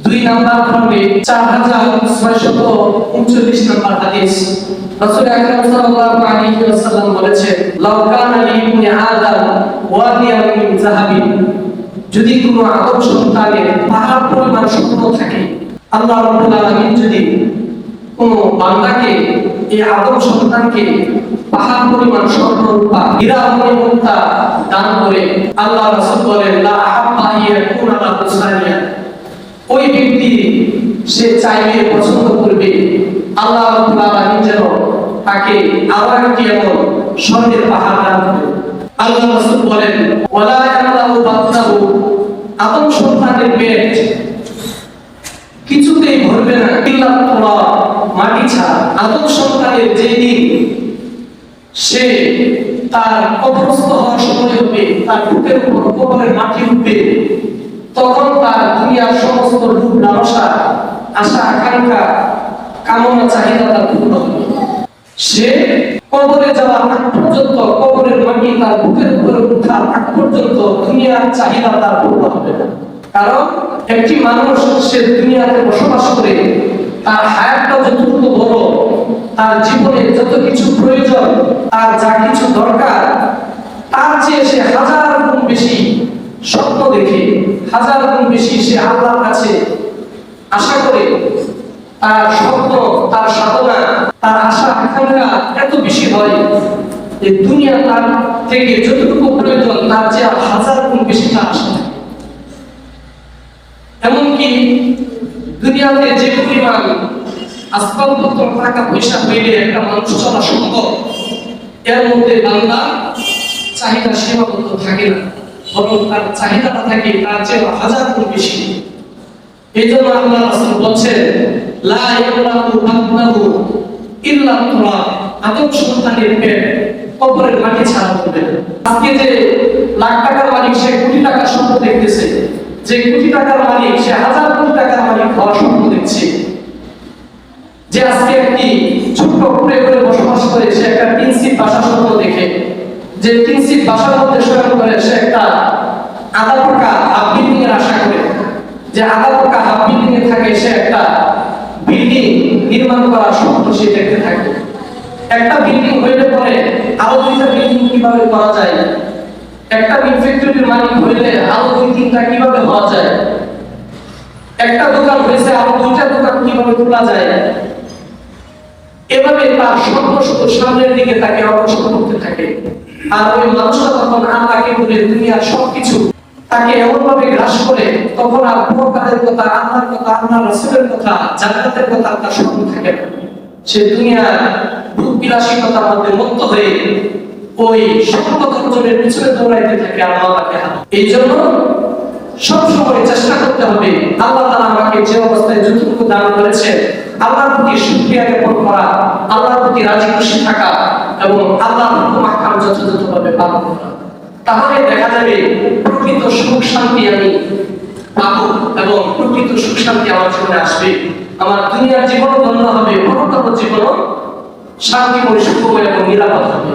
2 number খণ্ডে 4639 number হাদিস। রাসূল আকরাম সাল্লাল্লাহু আলাইহি ওয়াসাল্লাম বলেছেন, লাউ কানা লি ইবনি আদম ওয়াদিয়ান মিন যাহাবিন, যদি কোনো আদম সন্তানের পাহাড় পরিমাণ স্বর্ণ থাকে, আল্লাহ রাব্বুল আলামিন যদি কোনো বান্দাকে, এই আদম সন্তানকে পাহাড় পরিমাণ স্বর্ণ রূপা হীরা মুক্তা দান করে, আল্লাহ রাসূল বলেন, লা আহাব্বা ইয়াকুনা লাহু সানিয়া, ওই ব্যক্তি সে চাইবে, পছন্দ করবে আল্লাহ রাব্বুল আলামিন যেন তাকে আবার একটি এমন স্বর্ণের পাহাড় দান করে। আল্লাহ রাসূল বলেন, ওয়ালা ইয়ামলাউ বাতনাহু, আদম সন্তানের পেট কিছুতেই ভরবে না, ইল্লা তুরা, মাটি ছাড়া। আদম সন্তানের যেদিন সে তার কবরস্থ হওয়ার সময় হবে, তার বুকের উপর কবরের মাটি উঠবে, তখন তার দুনিয়ার সমস্ত রূপ লালসা, আশা আকাঙ্ক্ষা, কামনা চাহিদা তার পূর্ণ হবে। সে কবরে যাওয়ার আগ পর্যন্ত, কবরের মাটি তার বুকের উপরে ওঠার আগ পর্যন্ত দুনিয়ার চাহিদা তার পূর্ণ হবে না। কারণ একটি মানুষ সে দুনিয়াতে বসবাস করে তার হায়াতটা যতটুকু বড়, তার জীবনে যত কিছু প্রয়োজন, তার যা কিছু দরকার, তার চেয়ে সে হাজার গুণ বেশি স্বপ্ন দেখে, হাজার গুণ বেশি সে আল্লাহর কাছে আশা করে। তার স্বপ্ন, তার সাধনা, তার আশা আকাঙ্ক্ষা এত বেশি হয় যে দুনিয়া তার থেকে যতটুকু প্রয়োজন তার চেয়ে হাজার গুণ বেশি তার আশা থাকে। এমনকি দুনিয়াতে যে পরিমাণ আসবাবপত্র, টাকা পয়সা পেলে একটা মানুষ চলা সম্ভব, এর মধ্যে বান্দা চাহিদা সীমাবদ্ধ থাকে না, বরং তার চাহিদাটা থাকে তার চেয়ে হাজার গুণ বেশি। এই জন্য আল্লাহ রাসূল বলছেন, লা ইয়ামলাউ বাতনাহু ইল্লা তুরা, আদম সন্তানের পেট কবরের মাটি ছাড়া হবে না। আজকে যে লাখ টাকার মালিক সে কোটি টাকার স্বপ্ন দেখতেছে, যে কোটি টাকার মালিক সে হাজার কোটি টাকার মালিক হওয়ার স্বপ্ন দেখছে, যে আজকে একটি ছোট্ট কুড়ে করে বসবাস করে সে একটা 3 সিট বাসা স্বপ্ন দেখে, যে 3 সিট বাসার মধ্যে শয়ন করে সে একটা আধা পাকা হাফ বিল্ডিং এর আশা করে, যে আধা পাকা হাফ বিল্ডিং এ থাকে সে একটা বিল্ডিং নির্মাণ করার স্বপ্ন সে দেখতে থাকে। একটা বিল্ডিং হইলে পরে আরো 2টা বিল্ডিং কিভাবে করা যায়, একটা মিল ফ্যাক্টরির মালিক হইলে আরো 2-3টা কিভাবে হওয়া যায়, একটা দোকান হয়েছে আরো 2টা দোকান কিভাবে খোলা যায়, এভাবে তার স্বপ্ন শুধু সামনের দিকে তাকে অগ্রসর করতে থাকে। আর ওই মানুষটা তখন আল্লাহকে বলে দুনিয়ার সবকিছু তাকে এমন ভাবে গ্রাস করে, তখন আর পরকালের কথা, আল্লাহর কথা, আল্লাহর রাসূলের কথা, জান্নাতের কথা তার স্বপ্ন থাকে না। সে দুনিয়ার ভোগ বিলাসিতার মধ্যে মত্ত হয়ে ওই স্বপ্ন অর্জনের পিছনে দৌড়াইতে থাকে আর আল্লাহকে হারায়। এই জন্য সবসময় চেষ্টা করতে হবে আল্লাহ তাআলা আমাকে যে অবস্থায় যতটুকু দান করেছে আল্লাহর প্রতি শুকরিয়া জ্ঞাপন করা, আল্লাহর প্রতি রাজি খুশি থাকা এবং আল্লাহর হুকুম আহকাম যথাযথভাবে পালন করা। তাহলে দেখা যাবে প্রকৃত সুখ শান্তি আমি পাবো এবং প্রকৃত সুখ শান্তি আমার জীবনে আসবে। আমার দুনিয়ার জীবন ধন্য হবে, পরকালের জীবন শান্তিময়, সুখময় এবং নিরাপদ হবে।